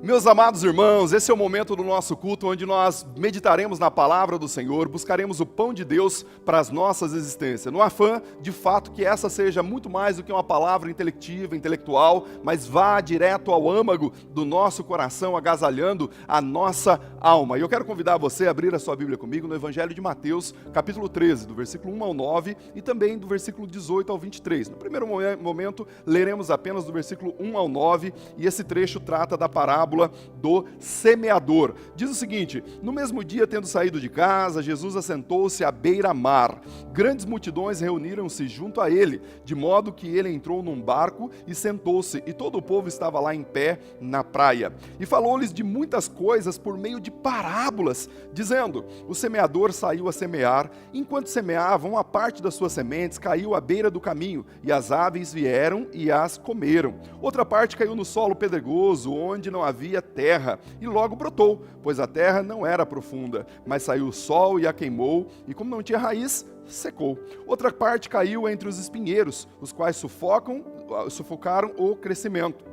Meus amados irmãos, esse é o momento do nosso culto onde nós meditaremos na palavra do Senhor, buscaremos o pão de Deus para as nossas existências, no afã, de fato, que essa seja muito mais do que uma palavra intelectiva, intelectual, mas vá direto ao âmago do nosso coração, agasalhando a nossa alma. E eu quero convidar você a abrir a sua Bíblia comigo no Evangelho de Mateus, capítulo 13, do versículo 1 ao 9 e também do versículo 18 ao 23. No primeiro momento, leremos apenas do versículo 1 ao 9 e esse trecho trata da parábola do semeador. Diz o seguinte: no mesmo dia, tendo saído de casa, Jesus assentou-se à beira-mar. Grandes multidões reuniram-se junto a ele, de modo que ele entrou num barco e sentou-se, e todo o povo estava lá em pé na praia. E falou-lhes de muitas coisas por meio de parábolas, dizendo: o semeador saiu a semear. Enquanto semeava, uma parte das suas sementes caiu à beira do caminho, e as aves vieram e as comeram. Outra parte caiu no solo pedregoso, onde não havia terra, e logo brotou, pois a terra não era profunda, mas saiu o sol e a queimou, e como não tinha raiz, secou. Outra parte caiu entre os espinheiros, os quais sufocaram o crescimento.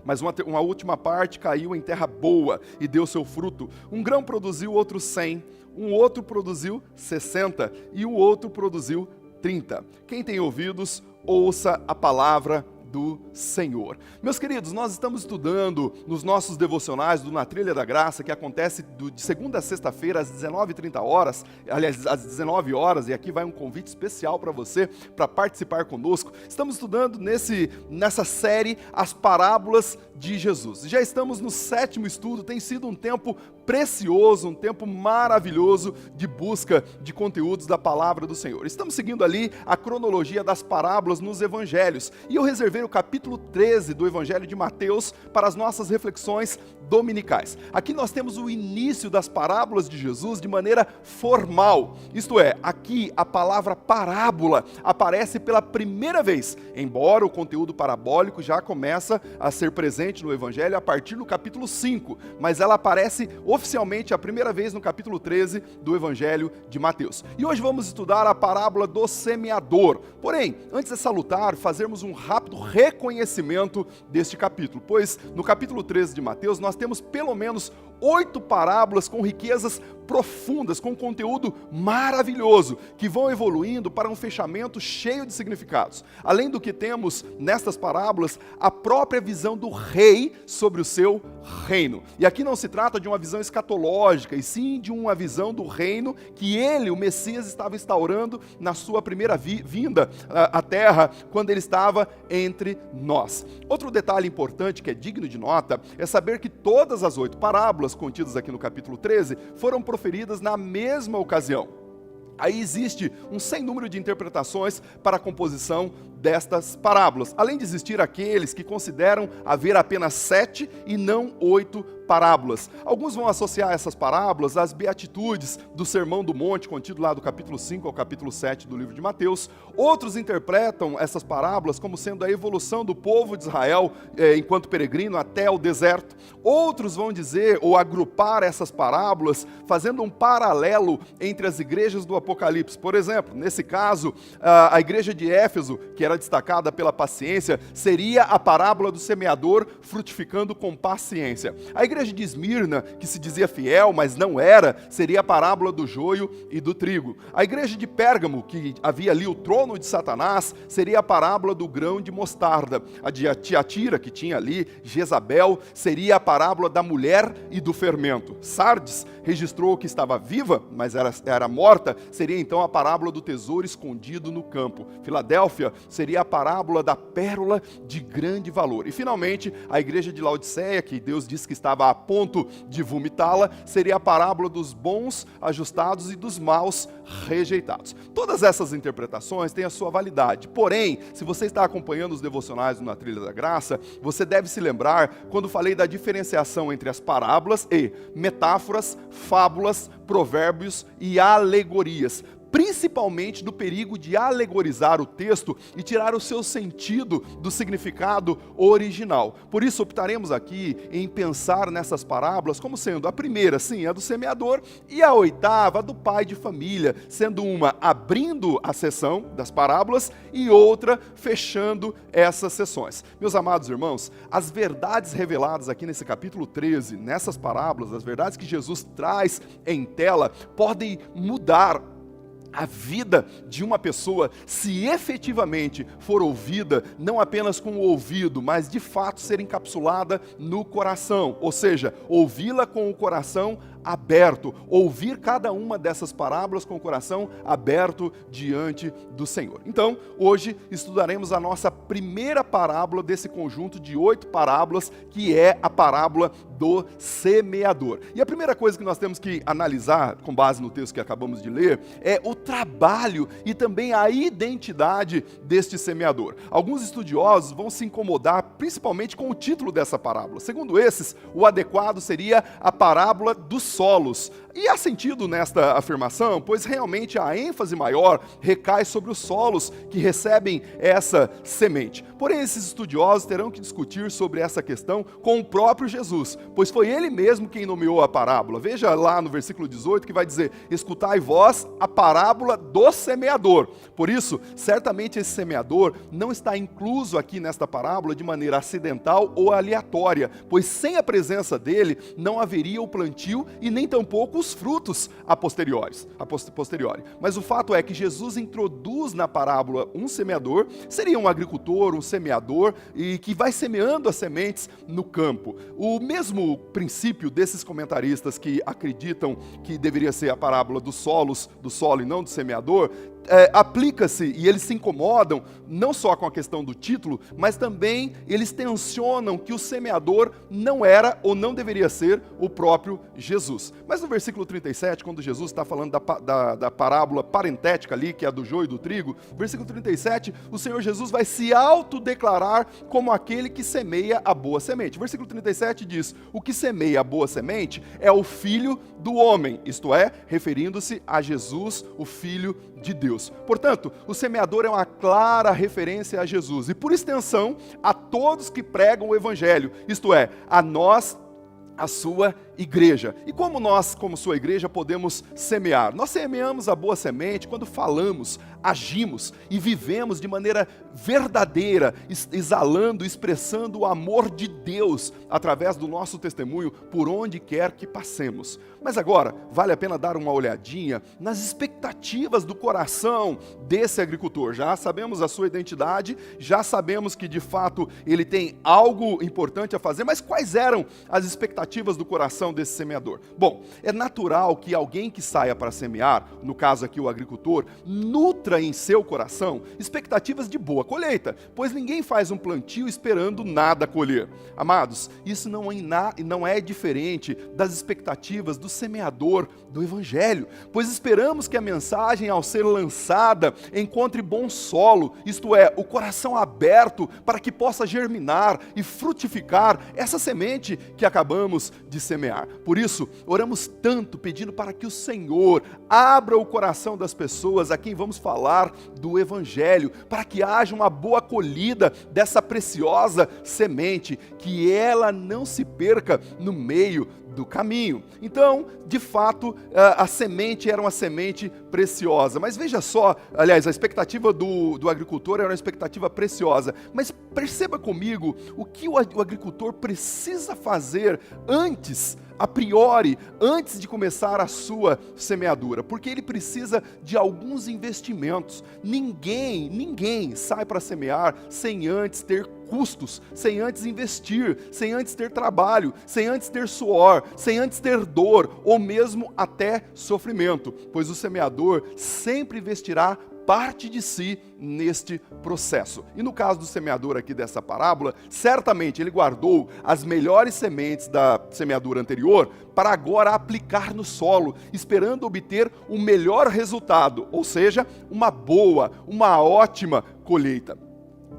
Mas uma última parte caiu em terra boa e deu seu fruto. Um grão produziu outro 100, um outro produziu 60 e o outro produziu 30. Quem tem ouvidos, ouça a palavra do Senhor. Meus queridos, nós estamos estudando nos nossos devocionais do Na Trilha da Graça, que acontece de segunda a sexta-feira às 19h30, aliás, às 19 horas, e aqui vai um convite especial para você, para participar conosco. Estamos estudando nessa série as parábolas de Jesus. Já estamos no 7º estudo, tem sido um tempo precioso, um tempo maravilhoso de busca de conteúdos da palavra do Senhor. Estamos seguindo ali a cronologia das parábolas nos evangelhos, e eu reservei o capítulo 13 do Evangelho de Mateus para as nossas reflexões dominicais. Aqui nós temos o início das parábolas de Jesus de maneira formal, isto é, aqui a palavra parábola aparece pela primeira vez, embora o conteúdo parabólico já começa a ser presente no Evangelho a partir do capítulo 5, mas ela aparece oficialmente a primeira vez no capítulo 13 do Evangelho de Mateus. E hoje vamos estudar a parábola do semeador. Porém, antes de salutar, fazermos um rápido reconhecimento deste capítulo, pois no capítulo 13 de Mateus nós temos pelo menos 8 parábolas com riquezas profundas, com conteúdo maravilhoso, que vão evoluindo para um fechamento cheio de significados. Além do que temos nestas parábolas, a própria visão do rei sobre o seu reino. E aqui não se trata de uma visão escatológica, e sim de uma visão do reino que ele, o Messias, estava instaurando na sua primeira vinda à terra, quando ele estava entre nós. Outro detalhe importante que é digno de nota é saber que todas as 8 parábolas contidas aqui no capítulo 13 foram proferidas na mesma ocasião. Aí existe um sem número de interpretações para a composição destas parábolas, além de existir aqueles que consideram haver apenas 7 e não 8 parábolas. Alguns vão associar essas parábolas às beatitudes do Sermão do Monte, contido lá do capítulo 5 ao capítulo 7 do livro de Mateus. Outros interpretam essas parábolas como sendo a evolução do povo de Israel enquanto peregrino até o deserto. Outros vão dizer ou agrupar essas parábolas fazendo um paralelo entre as igrejas do Apocalipse. Por exemplo, nesse caso, a igreja de Éfeso, que era destacada pela paciência, seria a parábola do semeador frutificando com paciência. A igreja de Esmirna, que se dizia fiel, mas não era, seria a parábola do joio e do trigo. A igreja de Pérgamo, que havia ali o trono de Satanás, seria a parábola do grão de mostarda. A de Tiatira, que tinha ali Jezabel, seria a parábola da mulher e do fermento. Sardes registrou que estava viva, mas era morta, seria então a parábola do tesouro escondido no campo. Filadélfia seria a parábola da pérola de grande valor. E finalmente, a igreja de Laodiceia, que Deus disse que estava a ponto de vomitá-la, seria a parábola dos bons ajustados e dos maus rejeitados. Todas essas interpretações têm a sua validade, porém, se você está acompanhando os devocionais do Na Trilha da Graça, você deve se lembrar quando falei da diferenciação entre as parábolas e metáforas, fábulas, provérbios e alegorias. principalmente do perigo de alegorizar o texto e tirar o seu sentido do significado original. Por isso optaremos aqui em pensar nessas parábolas como sendo a primeira, sim, a do semeador, e a oitava, a do pai de família, sendo uma abrindo a sessão das parábolas e outra fechando essas sessões. Meus amados irmãos, as verdades reveladas aqui nesse capítulo 13, nessas parábolas, as verdades que Jesus traz em tela, podem mudar a vida de uma pessoa se efetivamente for ouvida, não apenas com o ouvido, mas de fato ser encapsulada no coração, ou seja, ouvi-la com o coração aberto, ouvir cada uma dessas parábolas com o coração aberto diante do Senhor. Então, hoje estudaremos a nossa primeira parábola desse conjunto de 8 parábolas, que é a parábola do semeador. E a primeira coisa que nós temos que analisar, com base no texto que acabamos de ler, é o trabalho e também a identidade deste semeador. Alguns estudiosos vão se incomodar principalmente com o título dessa parábola. Segundo esses, o adequado seria a parábola dos solos. E há sentido nesta afirmação, pois realmente a ênfase maior recai sobre os solos que recebem essa semente. Porém, esses estudiosos terão que discutir sobre essa questão com o próprio Jesus, pois foi ele mesmo quem nomeou a parábola. Veja lá no versículo 18 que vai dizer: escutai vós a parábola do semeador. Por isso, certamente esse semeador não está incluso aqui nesta parábola de maneira acidental ou aleatória, pois sem a presença dele não haveria o plantio e nem tampouco os frutos a posteriori. Mas o fato é que Jesus introduz na parábola um semeador, seria um agricultor, um semeador, e que vai semeando as sementes no campo. O mesmo princípio desses comentaristas que acreditam que deveria ser a parábola dos solos, do solo e não do semeador, aplica-se, e eles se incomodam não só com a questão do título, mas também eles tensionam que o semeador não era ou não deveria ser o próprio Jesus. Mas no versículo 37, quando Jesus está falando da parábola parentética ali, que é a do joio e do trigo, versículo 37, o Senhor Jesus vai se autodeclarar como aquele que semeia a boa semente. Versículo 37 diz: o que semeia a boa semente é o Filho do homem, isto é, referindo-se a Jesus, o Filho de Deus. Portanto, o semeador é uma clara referência a Jesus e, por extensão, a todos que pregam o Evangelho, isto é, a nós, a sua igreja. E como nós, como sua igreja, podemos semear? Nós semeamos a boa semente quando falamos, agimos e vivemos de maneira verdadeira, exalando, expressando o amor de Deus através do nosso testemunho por onde quer que passemos. Mas agora, vale a pena dar uma olhadinha nas expectativas do coração desse agricultor. Já sabemos a sua identidade, já sabemos que de fato ele tem algo importante a fazer, mas quais eram as expectativas do coração desse semeador? Bom, é natural que alguém que saia para semear, no caso aqui o agricultor, nutra em seu coração expectativas de boa colheita, pois ninguém faz um plantio esperando nada colher. Amados, isso não é diferente das expectativas do semeador do Evangelho, pois esperamos que a mensagem, ao ser lançada, encontre bom solo, isto é, o coração aberto para que possa germinar e frutificar essa semente que acabamos de semear. Por isso, oramos tanto pedindo para que o Senhor abra o coração das pessoas a quem vamos falar do Evangelho, para que haja uma boa acolhida dessa preciosa semente, que ela não se perca no meio do caminho. Então, de fato, a semente era uma semente preciosa. Mas veja só, aliás, a expectativa do agricultor era uma expectativa preciosa. Mas perceba comigo o que o agricultor precisa fazer antes, a priori, antes de começar a sua semeadura, porque ele precisa de alguns investimentos. Ninguém sai para semear sem antes ter custos, sem antes investir, sem antes ter trabalho, sem antes ter suor, sem antes ter dor, ou mesmo até sofrimento, pois o semeador sempre investirá parte de si neste processo. E no caso do semeador aqui dessa parábola, certamente ele guardou as melhores sementes da semeadura anterior para agora aplicar no solo, esperando obter o melhor resultado, ou seja, uma ótima colheita.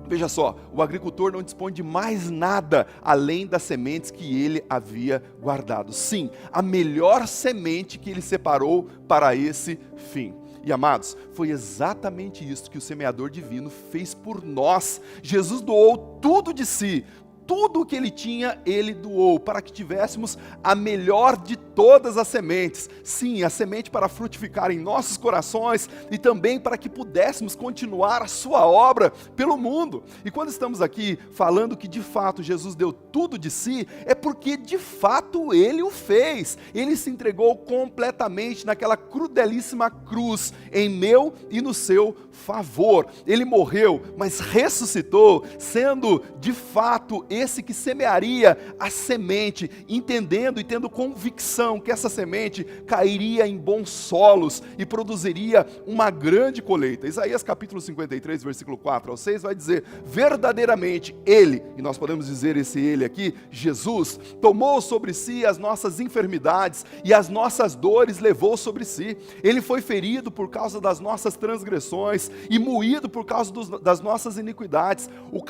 Veja só, o agricultor não dispõe de mais nada além das sementes que ele havia guardado. Sim, a melhor semente que ele separou para esse fim. E amados, foi exatamente isso que o semeador divino fez por nós. Jesus doou tudo de si. Tudo o que ele tinha, ele doou, para que tivéssemos a melhor de todas as sementes. Sim, a semente para frutificar em nossos corações e também para que pudéssemos continuar a sua obra pelo mundo. E quando estamos aqui falando que de fato Jesus deu tudo de si, é porque de fato ele o fez. Ele se entregou completamente naquela crudelíssima cruz, em meu e no seu favor. Ele morreu, mas ressuscitou, sendo de fato esse que semearia a semente, entendendo e tendo convicção que essa semente cairia em bons solos e produziria uma grande colheita. Isaías capítulo 53, versículo 4 ao 6 vai dizer: verdadeiramente ele, e nós podemos dizer esse ele aqui, Jesus, tomou sobre si as nossas enfermidades e as nossas dores levou sobre si. Ele foi ferido por causa das nossas transgressões e moído por causa das nossas iniquidades. O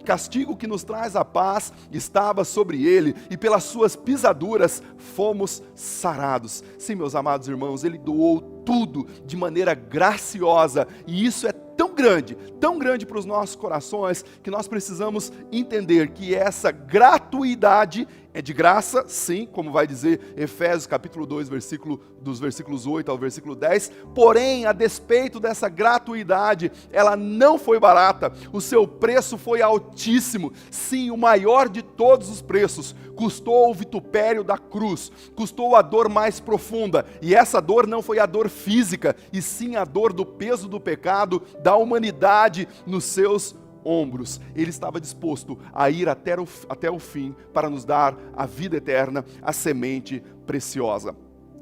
castigo que nos traz a paz estava sobre ele, e pelas suas pisaduras fomos sarados. Sim, meus amados irmãos, ele doou tudo de maneira graciosa, e isso é tão grande para os nossos corações, que nós precisamos entender que essa gratuidade é de graça, sim, como vai dizer Efésios capítulo 2, dos versículos 8 ao versículo 10, porém, a despeito dessa gratuidade, ela não foi barata, o seu preço foi altíssimo, sim, o maior de todos os preços, custou o vitupério da cruz, custou a dor mais profunda, e essa dor não foi a dor física, e sim a dor do peso do pecado, da humanidade nos seus ombros. Ele estava disposto a ir até o fim para nos dar a vida eterna, a semente preciosa.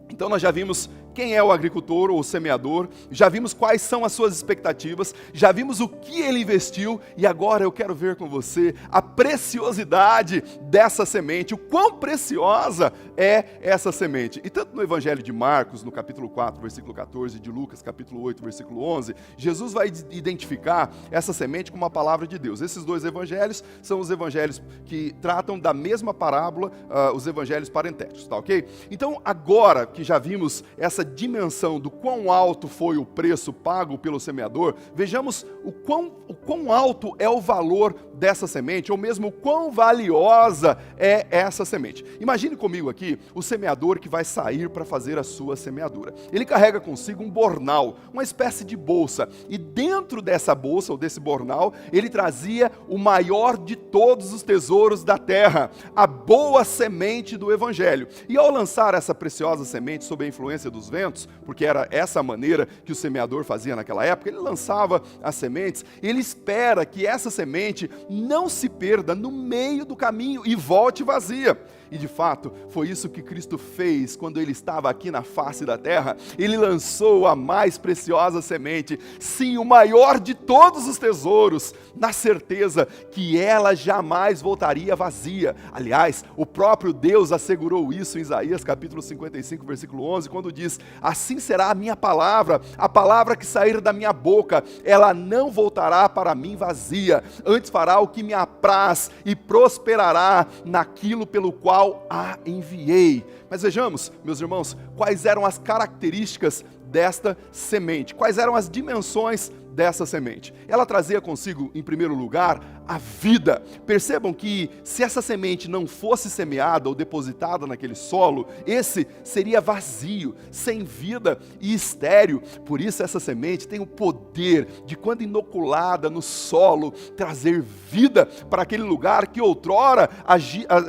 Então nós já vimos quem é o agricultor ou o semeador, já vimos quais são as suas expectativas, já vimos o que ele investiu, e agora eu quero ver com você a preciosidade dessa semente, o quão preciosa é essa semente. E tanto no Evangelho de Marcos, no capítulo 4, versículo 14, de Lucas, capítulo 8, versículo 11, Jesus vai identificar essa semente como a palavra de Deus. Esses dois evangelhos são os evangelhos que tratam da mesma parábola, os evangelhos parentéticos, tá ok? Então agora que já vimos essa dimensão do quão alto foi o preço pago pelo semeador, vejamos o quão alto é o valor dessa semente, ou mesmo o quão valiosa é essa semente. Imagine comigo aqui o semeador que vai sair para fazer a sua semeadura. Ele carrega consigo um bornal, uma espécie de bolsa, e dentro dessa bolsa, ou desse bornal, ele trazia o maior de todos os tesouros da terra, a boa semente do Evangelho. E ao lançar essa preciosa semente sob a influência dos ventos, porque era essa maneira que o semeador fazia naquela época, ele lançava as sementes, ele espera que essa semente não se perda no meio do caminho e volte vazia. E de fato, foi isso que Cristo fez quando ele estava aqui na face da terra. Ele lançou a mais preciosa semente, sim, o maior de todos os tesouros, na certeza que ela jamais voltaria vazia. Aliás, o próprio Deus assegurou isso em Isaías capítulo 55, versículo 11, quando diz: assim será a minha palavra, a palavra que sair da minha boca, ela não voltará para mim vazia, antes fará o que me apraz e prosperará naquilo pelo qual a enviei. Mas vejamos, meus irmãos, quais eram as características desta semente, quais eram as dimensões dessa semente. Ela trazia consigo, em primeiro lugar, a vida. Percebam que se essa semente não fosse semeada ou depositada naquele solo, esse seria vazio, sem vida e estéril. Por isso essa semente tem o poder de, quando inoculada no solo, trazer vida para aquele lugar que outrora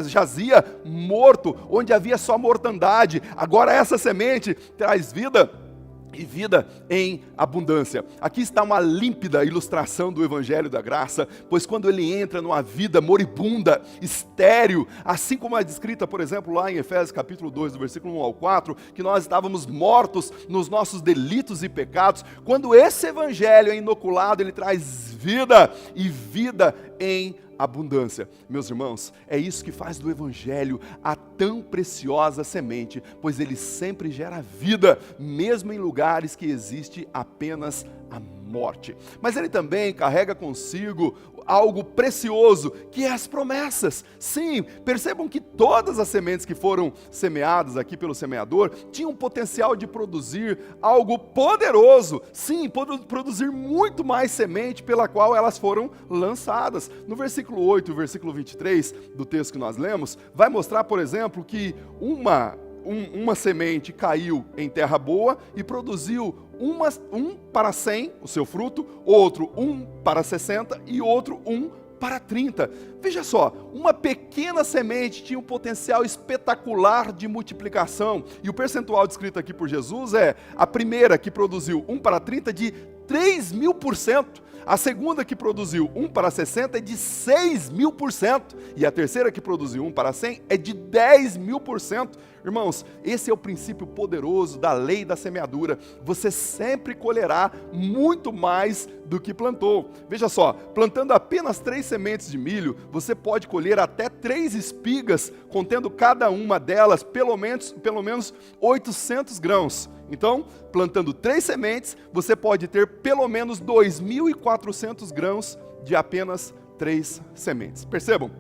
jazia morto, onde havia só mortandade. Agora essa semente traz vida, e vida em abundância. Aqui está uma límpida ilustração do Evangelho da Graça, pois quando ele entra numa vida moribunda, estéril, assim como é descrita, por exemplo, lá em Efésios capítulo 2, do versículo 1 ao 4, que nós estávamos mortos nos nossos delitos e pecados, quando esse Evangelho é inoculado, ele traz vida, e vida em abundância. Meus irmãos, é isso que faz do Evangelho a tão preciosa semente, pois ele sempre gera vida, mesmo em lugares que existe apenas a morte. Mas ele também carrega consigo algo precioso, que é as promessas. Sim, percebam que todas as sementes que foram semeadas aqui pelo semeador tinham potencial de produzir algo poderoso. Sim, produzir muito mais semente pela qual elas foram lançadas. No versículo 8 e versículo 23 do texto que nós lemos, vai mostrar, por exemplo, que uma semente caiu em terra boa e produziu um para 100, o seu fruto, outro 1 para 60 e outro 1 para 30. Veja só, uma pequena semente tinha um potencial espetacular de multiplicação, e o percentual descrito aqui por Jesus é a primeira que produziu 1 para 30 de 3.000%, a segunda que produziu 1 para 60 é de 6.000%, e a terceira que produziu 1 para 100 é de 10.000%. Irmãos, esse é o princípio poderoso da lei da semeadura. Você sempre colherá muito mais do que plantou. Veja só, plantando apenas 3 sementes de milho, você pode colher até 3 espigas, contendo cada uma delas pelo menos 800 grãos. Então, plantando 3 sementes, você pode ter pelo menos 2.400 grãos de apenas 3 sementes. Percebam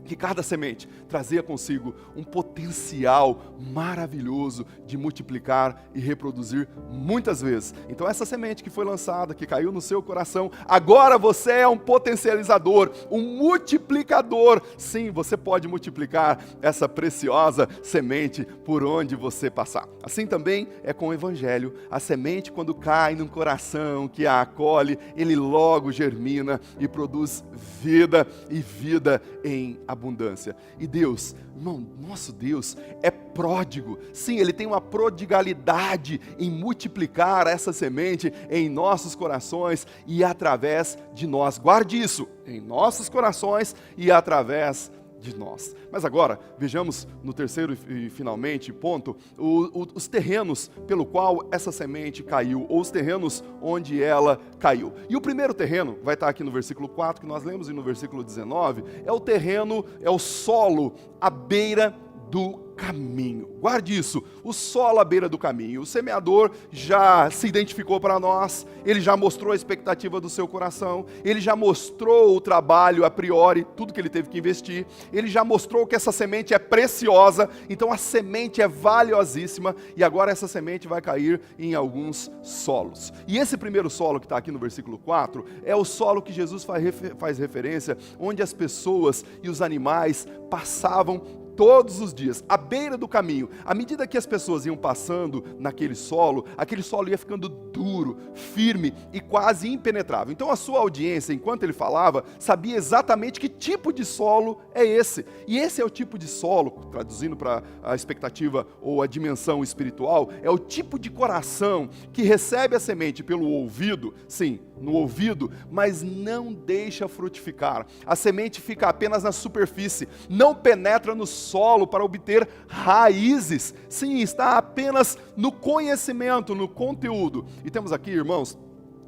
que cada semente trazia consigo um potencial maravilhoso de multiplicar e reproduzir muitas vezes. Então essa semente que foi lançada, que caiu no seu coração, agora você é um potencializador, um multiplicador. Sim, você pode multiplicar essa preciosa semente por onde você passar. Assim também é com o Evangelho. A semente, quando cai no coração que a acolhe, ele logo germina e produz vida e vida em abundância. E Deus, irmão, nosso Deus é pródigo. Sim, Ele tem uma prodigalidade em multiplicar essa semente em nossos corações e através de nós. Guarde isso, em nossos corações e através de nós. Mas agora, vejamos no terceiro e finalmente ponto, os terrenos pelo qual essa semente caiu, ou os terrenos onde ela caiu. E o primeiro terreno, vai estar aqui no versículo 4 que nós lemos e no versículo 19, é o terreno, é o solo à beira do caminho. Guarde isso, o solo à beira do caminho. O semeador já se identificou para nós, ele já mostrou a expectativa do seu coração, ele já mostrou o trabalho a priori, tudo que ele teve que investir, ele já mostrou que essa semente é preciosa, então a semente é valiosíssima, e agora essa semente vai cair em alguns solos. E esse primeiro solo que está aqui no versículo 4, é o solo que Jesus faz referência, onde as pessoas e os animais passavam todos os dias, à beira do caminho. À medida que as pessoas iam passando naquele solo, aquele solo ia ficando duro, firme e quase impenetrável. Então a sua audiência, enquanto ele falava, sabia exatamente que tipo de solo é esse. E esse é o tipo de solo, traduzindo para a expectativa ou a dimensão espiritual, é o tipo de coração que recebe a semente pelo ouvido, sim, no ouvido, mas não deixa frutificar. A semente fica apenas na superfície, não penetra no solo para obter raízes. Sim, está apenas no conhecimento, no conteúdo. E temos aqui, irmãos,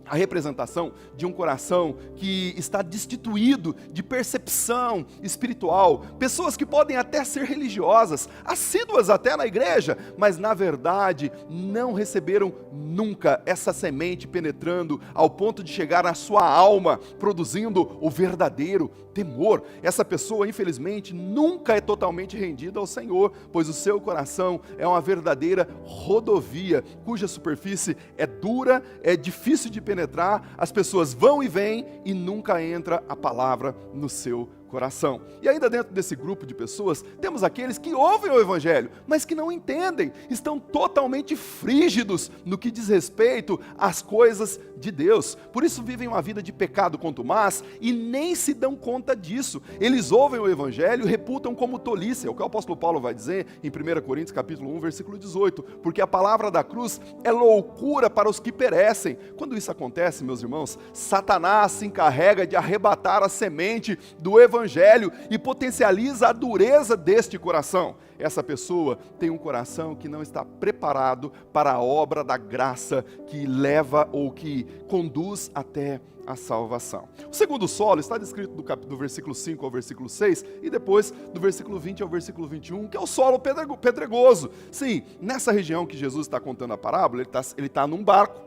a representação de um coração que está destituído de percepção espiritual. Pessoas que podem até ser religiosas, assíduas até na igreja, mas na verdade não receberam nunca essa semente penetrando ao ponto de chegar na sua alma, produzindo o verdadeiro temor. Essa pessoa, infelizmente, nunca é totalmente rendida ao Senhor, pois o seu coração é uma verdadeira rodovia, cuja superfície é dura, é difícil de penetrar, as pessoas vão e vêm e nunca entra a palavra no seu coração. E ainda dentro desse grupo de pessoas, temos aqueles que ouvem o Evangelho, mas que não entendem, estão totalmente frígidos no que diz respeito às coisas de Deus. Por isso vivem uma vida de pecado contumaz e nem se dão conta disso. Eles ouvem o Evangelho e reputam como tolice, é o que o apóstolo Paulo vai dizer em 1 Coríntios capítulo 1, versículo 18, porque a palavra da cruz é loucura para os que perecem. Quando isso acontece, meus irmãos, Satanás se encarrega de arrebatar a semente do Evangelho e potencializa a dureza deste coração. Essa pessoa tem um coração que não está preparado para a obra da graça que leva ou que conduz até a salvação. O segundo solo está descrito do versículo 5 ao versículo 6 e depois do versículo 20 ao versículo 21, que é o solo pedregoso. Sim, nessa região que Jesus está contando a parábola, ele está num barco.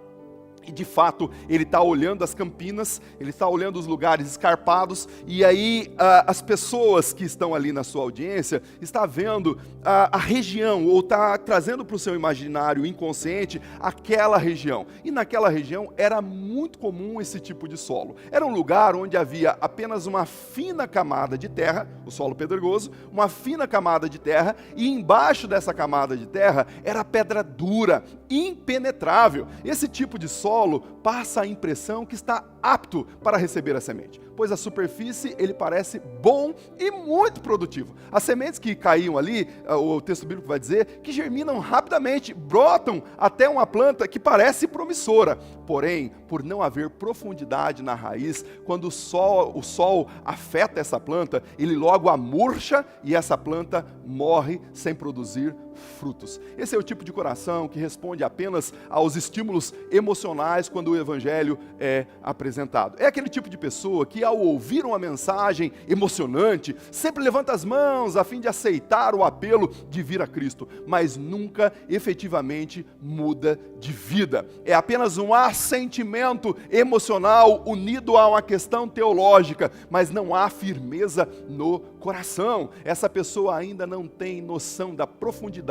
E de fato, ele está olhando as campinas, ele está olhando os lugares escarpados, e aí as pessoas que estão ali na sua audiência está vendo a região, ou está trazendo para o seu imaginário inconsciente aquela região. E naquela região era muito comum esse tipo de solo. Era um lugar onde havia apenas uma fina camada de terra, o solo pedregoso, uma fina camada de terra, e embaixo dessa camada de terra era pedra dura, impenetrável. Esse tipo de solo passa a impressão que está apto para receber a semente, pois a superfície ele parece bom e muito produtivo. As sementes que caíam ali, o texto bíblico vai dizer, que germinam rapidamente, brotam até uma planta que parece promissora. Porém, por não haver profundidade na raiz, quando o sol afeta essa planta, ele logo a murcha e essa planta morre sem produzir frutos. Esse é o tipo de coração que responde apenas aos estímulos emocionais quando o evangelho é apresentado. É aquele tipo de pessoa que, ao ouvir uma mensagem emocionante, sempre levanta as mãos a fim de aceitar o apelo de vir a Cristo, mas nunca efetivamente muda de vida. É apenas um assentimento emocional unido a uma questão teológica, mas não há firmeza no coração. Essa pessoa ainda não tem noção da profundidade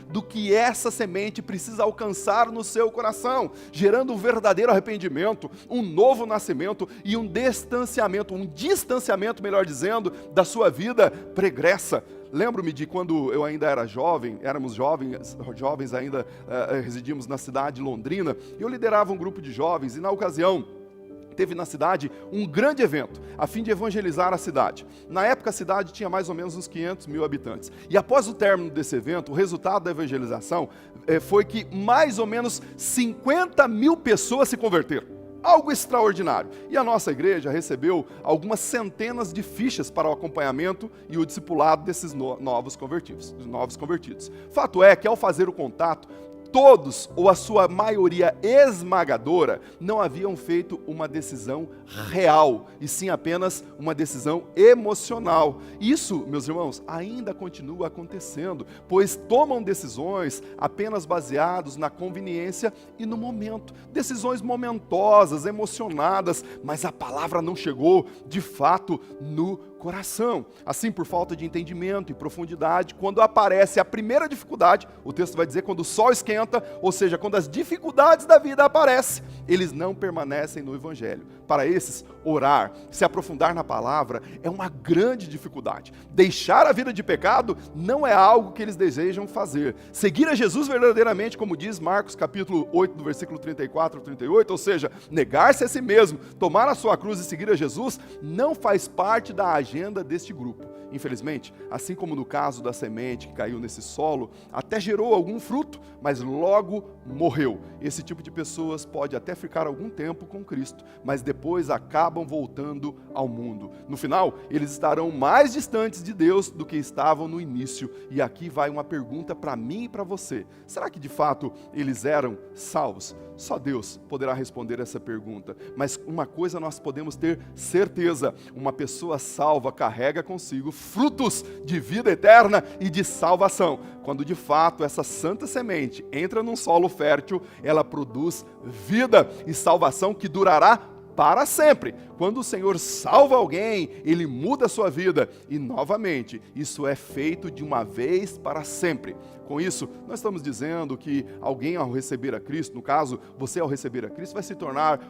do que essa semente precisa alcançar no seu coração, gerando um verdadeiro arrependimento, um novo nascimento e um distanciamento, melhor dizendo, da sua vida pregressa. Lembro-me de quando eu ainda era jovem, éramos jovens ainda, residíamos na cidade de Londrina, eu liderava um grupo de jovens e na ocasião teve na cidade um grande evento, a fim de evangelizar a cidade. Na época a cidade tinha mais ou menos uns 500 mil habitantes. E após o término desse evento, o resultado da evangelização foi que mais ou menos 50 mil pessoas se converteram. Algo extraordinário. E a nossa igreja recebeu algumas centenas de fichas para o acompanhamento e o discipulado desses novos convertidos. Fato é que ao fazer o contato, todos, ou a sua maioria esmagadora, não haviam feito uma decisão real, e sim apenas uma decisão emocional. Isso, meus irmãos, ainda continua acontecendo, pois tomam decisões apenas baseados na conveniência e no momento. Decisões momentosas, emocionadas, mas a palavra não chegou, de fato, no coração. Assim, por falta de entendimento e profundidade, quando aparece a primeira dificuldade, o texto vai dizer quando o sol esquenta, ou seja, quando as dificuldades da vida aparecem, eles não permanecem no evangelho. Para esses, orar, se aprofundar na palavra é uma grande dificuldade. Deixar a vida de pecado não é algo que eles desejam fazer. Seguir a Jesus verdadeiramente, como diz Marcos capítulo 8, do versículo 34 ao 38, ou seja, negar-se a si mesmo, tomar a sua cruz e seguir a Jesus, não faz parte da agenda deste grupo. Infelizmente, assim como no caso da semente que caiu nesse solo, até gerou algum fruto, mas logo morreu. Esse tipo de pessoas pode até ficar algum tempo com Cristo, mas depois acabam voltando ao mundo. No final, eles estarão mais distantes de Deus do que estavam no início. E aqui vai uma pergunta para mim e para você. Será que de fato eles eram salvos? Só Deus poderá responder essa pergunta. Mas uma coisa nós podemos ter certeza: uma pessoa salva carrega consigo frutos de vida eterna e de salvação. Quando de fato essa santa semente entra num solo fértil, ela produz vida e salvação que durará para sempre. Quando o Senhor salva alguém, Ele muda a sua vida. E novamente, isso é feito de uma vez para sempre. Com isso, nós estamos dizendo que alguém ao receber a Cristo, no caso, você ao receber a Cristo, vai se tornar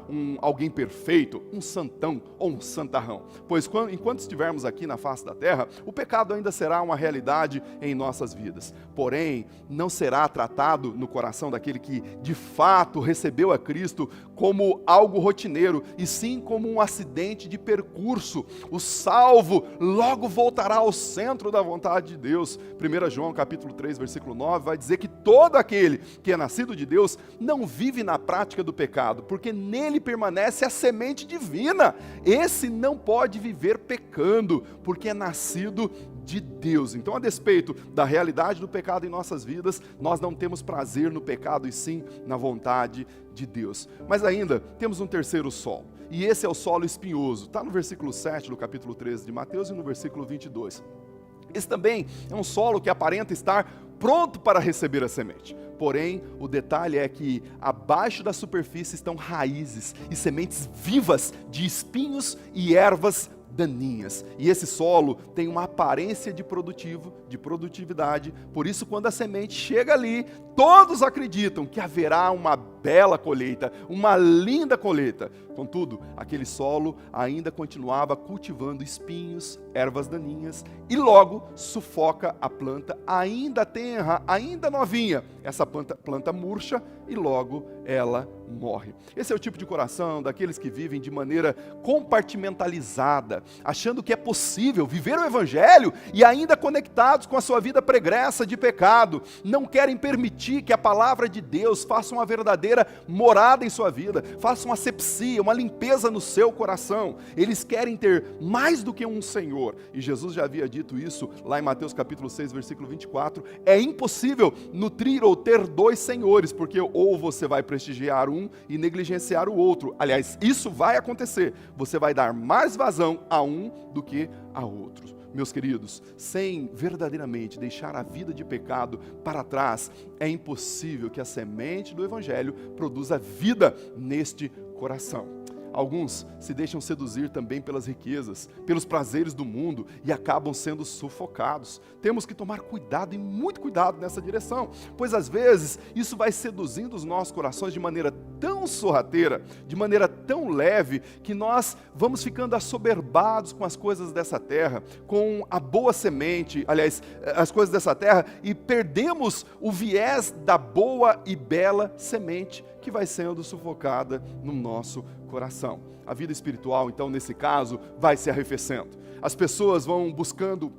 alguém perfeito, um santão ou um santarrão. Pois enquanto estivermos aqui na face da terra, o pecado ainda será uma realidade em nossas vidas. Porém, não será tratado no coração daquele que de fato recebeu a Cristo como algo rotineiro, e sim como um acidente de percurso. O salvo logo voltará ao centro da vontade de Deus. 1 João capítulo 3, versículo 9, vai dizer que todo aquele que é nascido de Deus não vive na prática do pecado, porque nele permanece a semente divina. Esse não pode viver pecando, porque é nascido de Deus. Então, a despeito da realidade do pecado em nossas vidas, nós não temos prazer no pecado e sim na vontade de Deus. Mas ainda temos um terceiro solo, e esse é o solo espinhoso. Está no versículo 7 do capítulo 13 de Mateus e no versículo 22. Esse também é um solo que aparenta estar pronto para receber a semente. Porém, o detalhe é que abaixo da superfície estão raízes e sementes vivas de espinhos e ervas daninhas. E esse solo tem uma aparência de produtividade. Por isso, quando a semente chega ali, todos acreditam que haverá uma bela colheita, uma linda colheita. Contudo, aquele solo ainda continuava cultivando espinhos, ervas daninhas, e logo sufoca a planta ainda tenra, ainda novinha. Essa planta murcha e logo ela morre. Esse é o tipo de coração daqueles que vivem de maneira compartimentalizada, achando que é possível viver o Evangelho e ainda conectados com a sua vida pregressa de pecado. Não querem permitir que a palavra de Deus faça uma verdadeira morada em sua vida, faça uma asepsia, uma limpeza no seu coração. Eles querem ter mais do que um Senhor. E Jesus já havia dito isso lá em Mateus capítulo 6, versículo 24. É impossível nutrir ou ter dois senhores, porque ou você vai prestigiar um e negligenciar o outro. Aliás, isso vai acontecer. Você vai dar mais vazão a um do que a outro. Meus queridos, sem verdadeiramente deixar a vida de pecado para trás, é impossível que a semente do Evangelho produza vida neste coração. Alguns se deixam seduzir também pelas riquezas, pelos prazeres do mundo e acabam sendo sufocados. Temos que tomar cuidado e muito cuidado nessa direção, pois às vezes isso vai seduzindo os nossos corações de maneira tão sorrateira, de maneira tão leve, que nós vamos ficando assoberbados com as coisas dessa terra, com a boa semente, aliás, as coisas dessa terra, e perdemos o viés da boa e bela semente que vai sendo sufocada no nosso coração. A vida espiritual, então, nesse caso, vai se arrefecendo. As pessoas vão buscando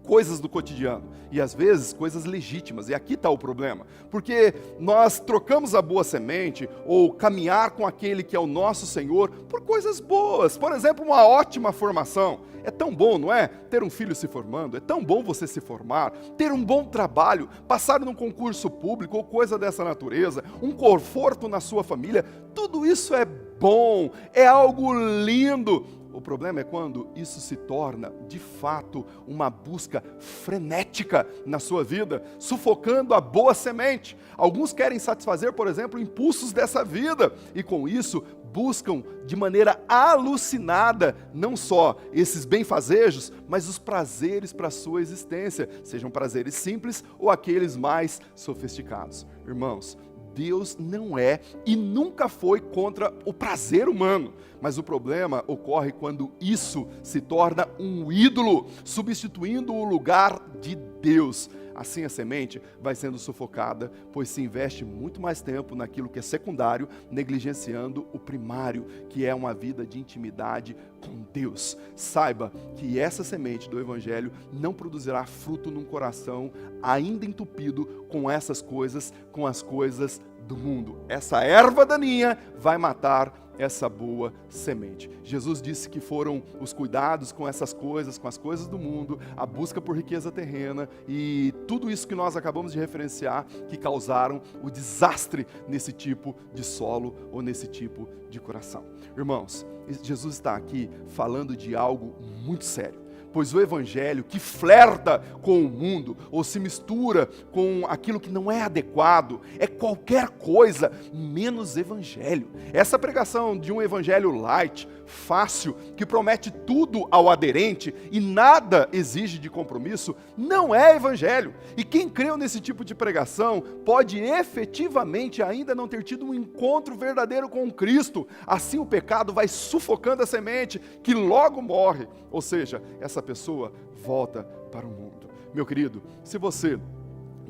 coisas do cotidiano, e às vezes coisas legítimas, e aqui está o problema, porque nós trocamos a boa semente, ou caminhar com aquele que é o nosso Senhor, por coisas boas. Por exemplo, uma ótima formação. É tão bom, não é? Ter um filho se formando, é tão bom você se formar, ter um bom trabalho, passar num concurso público ou coisa dessa natureza, um conforto na sua família, tudo isso é bom, é algo lindo. O problema é quando isso se torna, de fato, uma busca frenética na sua vida, sufocando a boa semente. Alguns querem satisfazer, por exemplo, impulsos dessa vida, e com isso buscam de maneira alucinada, não só esses benfazejos, mas os prazeres para a sua existência, sejam prazeres simples ou aqueles mais sofisticados. Irmãos, Deus não é e nunca foi contra o prazer humano, mas o problema ocorre quando isso se torna um ídolo, substituindo o lugar de Deus. Assim a semente vai sendo sufocada, pois se investe muito mais tempo naquilo que é secundário, negligenciando o primário, que é uma vida de intimidade com Deus. Saiba que essa semente do Evangelho não produzirá fruto num coração ainda entupido com essas coisas, com as coisas do mundo. Essa erva daninha vai matar essa boa semente. Jesus disse que foram os cuidados com essas coisas, com as coisas do mundo, a busca por riqueza terrena e tudo isso que nós acabamos de referenciar que causaram o desastre nesse tipo de solo ou nesse tipo de coração. Irmãos, Jesus está aqui falando de algo muito sério. Pois o Evangelho que flerta com o mundo, ou se mistura com aquilo que não é adequado, é qualquer coisa menos Evangelho. Essa pregação de um Evangelho light, fácil, que promete tudo ao aderente e nada exige de compromisso, não é Evangelho. E quem creu nesse tipo de pregação pode efetivamente ainda não ter tido um encontro verdadeiro com Cristo. Assim o pecado vai sufocando a semente, que logo morre. Ou seja, essa pessoa volta para o mundo. Meu querido, se você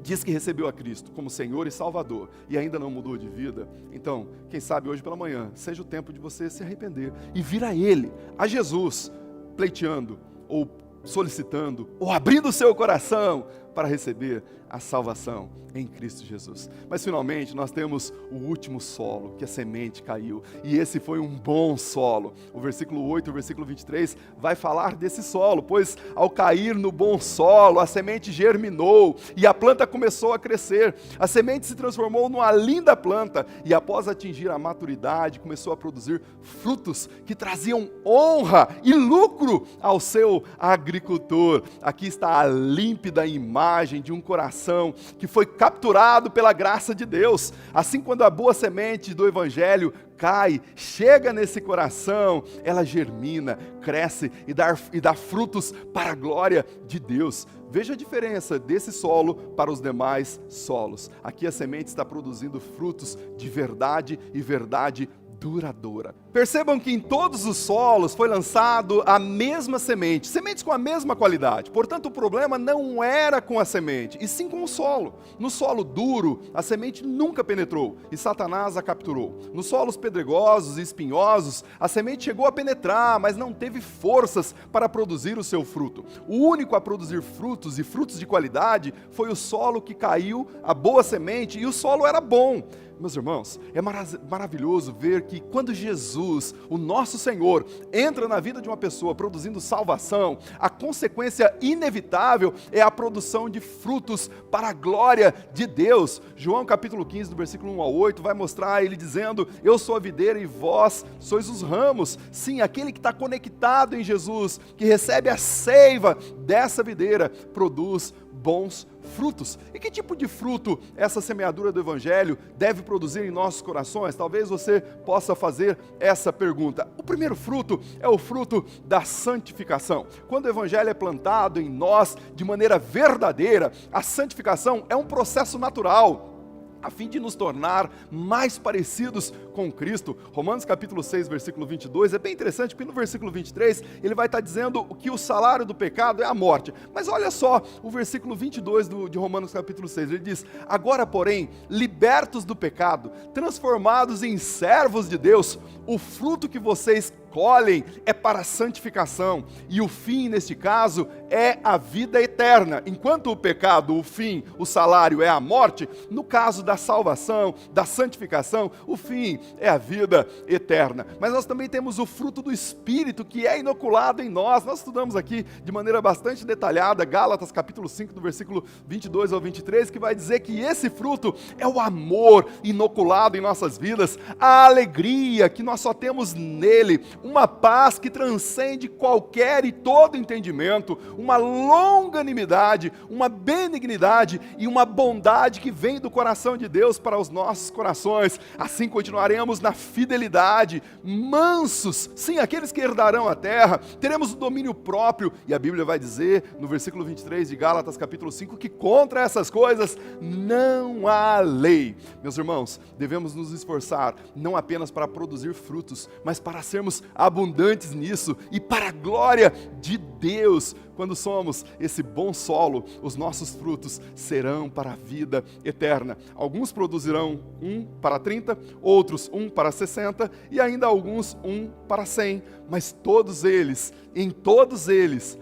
diz que recebeu a Cristo como Senhor e Salvador e ainda não mudou de vida, então, quem sabe hoje pela manhã seja o tempo de você se arrepender e vir a Ele, a Jesus, pleiteando ou solicitando ou abrindo o seu coração para receber a salvação em Cristo Jesus. Mas finalmente nós temos o último solo, que a semente caiu, e esse foi um bom solo. O versículo 8 e o versículo 23 vai falar desse solo, pois ao cair no bom solo, a semente germinou e a planta começou a crescer. A semente se transformou numa linda planta e após atingir a maturidade, começou a produzir frutos que traziam honra e lucro ao seu agricultor. Aqui está a límpida imagem imagem de um coração que foi capturado pela graça de Deus. Assim, quando a boa semente do Evangelho cai, chega nesse coração, ela germina, cresce e dá frutos para a glória de Deus. Veja a diferença desse solo para os demais solos. Aqui a semente está produzindo frutos de verdade e verdade duradoura. Percebam que em todos os solos foi lançado a mesma semente, sementes com a mesma qualidade. Portanto, o problema não era com a semente, e sim com o solo. No solo duro, a semente nunca penetrou e Satanás a capturou. Nos solos pedregosos e espinhosos, a semente chegou a penetrar, mas não teve forças para produzir o seu fruto. O único a produzir frutos e frutos de qualidade foi o solo que caiu, a boa semente, e o solo era bom. Meus irmãos, é maravilhoso ver que quando Jesus, o nosso Senhor, entra na vida de uma pessoa produzindo salvação, a consequência inevitável é a produção de frutos para a glória de Deus. João capítulo 15, do versículo 1 ao 8, vai mostrar ele dizendo: eu sou a videira e vós sois os ramos. Sim, aquele que está conectado em Jesus, que recebe a seiva dessa videira, produz bons frutos. E que tipo de fruto essa semeadura do Evangelho deve produzir em nossos corações? Talvez você possa fazer essa pergunta. O primeiro fruto é o fruto da santificação. Quando o Evangelho é plantado em nós de maneira verdadeira, a santificação é um processo natural, a fim de nos tornar mais parecidos com Cristo. Romanos capítulo 6, versículo 22, é bem interessante, porque no versículo 23, ele vai estar dizendo que o salário do pecado é a morte. Mas olha só, o versículo 22 de Romanos capítulo 6, ele diz: agora, porém, libertos do pecado, transformados em servos de Deus, o fruto que vocês colhem é para a santificação, e o fim, neste caso, é a vida eterna. Enquanto o pecado, o fim, o salário é a morte, no caso da salvação, da santificação, o fim é a vida eterna. Mas nós também temos o fruto do Espírito, que é inoculado em nós. Nós estudamos aqui de maneira bastante detalhada, Gálatas capítulo 5, do versículo 22 ao 23, que vai dizer que esse fruto é o amor inoculado em nossas vidas, a alegria que nós só temos nele, uma paz que transcende qualquer e todo entendimento, uma longanimidade, uma benignidade e uma bondade que vem do coração de Deus para os nossos corações. Assim continuaremos na fidelidade, mansos, sim, aqueles que herdarão a terra, teremos o domínio próprio, e a Bíblia vai dizer, no versículo 23 de Gálatas capítulo 5, que contra essas coisas não há lei. Meus irmãos, devemos nos esforçar, não apenas para produzir frutos, mas para sermos abundantes nisso, e para a glória de Deus. Quando somos esse bom solo, os nossos frutos serão para a vida eterna. Alguns produzirão 1 para 30, outros 1 para 60 e ainda alguns 1 para 100, mas todos eles, em todos eles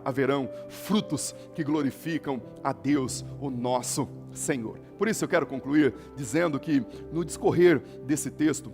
haverão frutos que glorificam a Deus, o nosso Senhor. Por isso eu quero concluir dizendo que no discorrer desse texto,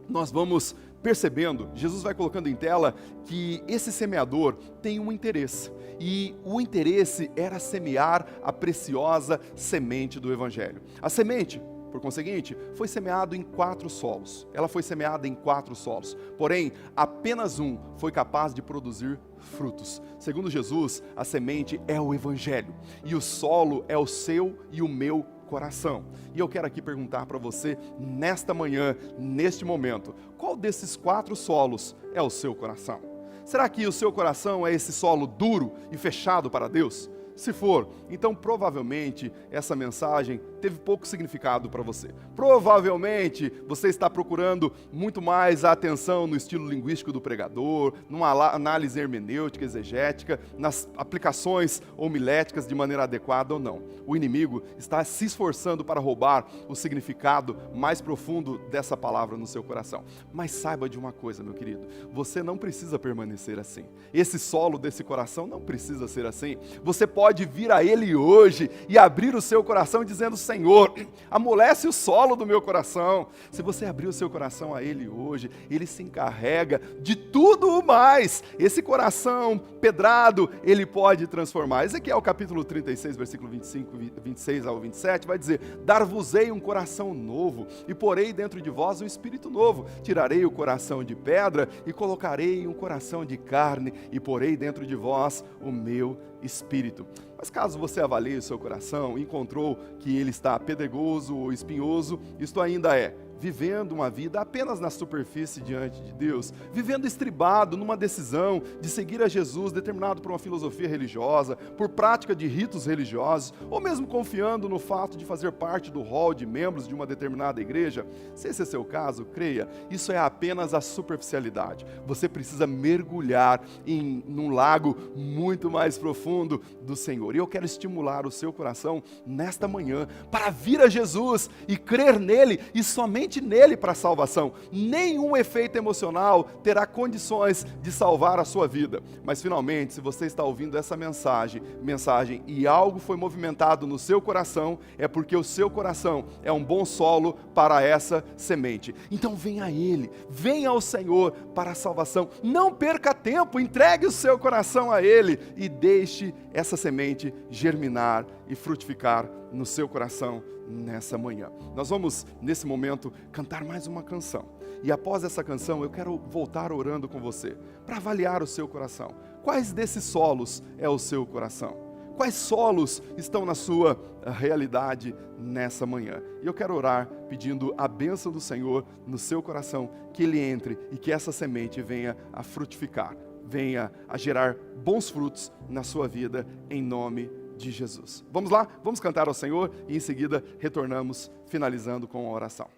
nós vamos percebendo, Jesus vai colocando em tela que esse semeador tem um interesse, e o interesse era semear a preciosa semente do Evangelho. A semente, por conseguinte, foi semeada em 4 solos. Ela foi semeada em 4 solos, porém, apenas um foi capaz de produzir frutos. Segundo Jesus, a semente é o Evangelho, e o solo é o seu e o meu coração. E eu quero aqui perguntar para você, nesta manhã, neste momento, qual desses 4 solos é o seu coração? Será que o seu coração é esse solo duro e fechado para Deus? Se for, então provavelmente essa mensagem teve pouco significado para você. Provavelmente você está procurando muito mais a atenção no estilo linguístico do pregador, numa análise hermenêutica, exegética, nas aplicações homiléticas de maneira adequada ou não. O inimigo está se esforçando para roubar o significado mais profundo dessa palavra no seu coração. Mas saiba de uma coisa, meu querido, você não precisa permanecer assim. Esse solo desse coração não precisa ser assim. Você pode vir a Ele hoje e abrir o seu coração dizendo: Senhor, amolece o solo do meu coração. Se você abrir o seu coração a Ele hoje, Ele se encarrega de tudo o mais. Esse coração pedrado, Ele pode transformar. Ezequiel capítulo 36, versículo 26 ao 27, vai dizer: dar-vos-ei um coração novo, e porei dentro de vós um espírito novo. Tirarei o coração de pedra, e colocarei um coração de carne, e porei dentro de vós o meu espírito. Mas caso você avalie o seu coração e encontrou que ele está pedregoso ou espinhoso, isto ainda é vivendo uma vida apenas na superfície diante de Deus, vivendo estribado numa decisão de seguir a Jesus determinado por uma filosofia religiosa, por prática de ritos religiosos, ou mesmo confiando no fato de fazer parte do hall de membros de uma determinada igreja, se esse é seu caso, creia, isso é apenas a superficialidade. Você precisa mergulhar num lago muito mais profundo do Senhor. E eu quero estimular o seu coração nesta manhã para vir a Jesus e crer nele e somente nele para a salvação. Nenhum efeito emocional terá condições de salvar a sua vida. Mas finalmente, se você está ouvindo essa mensagem e algo foi movimentado no seu coração, é porque o seu coração é um bom solo para essa semente. Então venha a Ele, venha ao Senhor para a salvação. Não perca tempo, entregue o seu coração a Ele e deixe essa semente germinar e frutificar no seu coração nessa manhã. Nós vamos, nesse momento, cantar mais uma canção. E após essa canção, eu quero voltar orando com você, para avaliar o seu coração. Quais desses solos é o seu coração? Quais solos estão na sua realidade nessa manhã? E eu quero orar pedindo a bênção do Senhor no seu coração, que Ele entre e que essa semente venha a frutificar, venha a gerar bons frutos na sua vida, em nome de Jesus. Vamos lá? Vamos cantar ao Senhor e em seguida retornamos finalizando com a oração.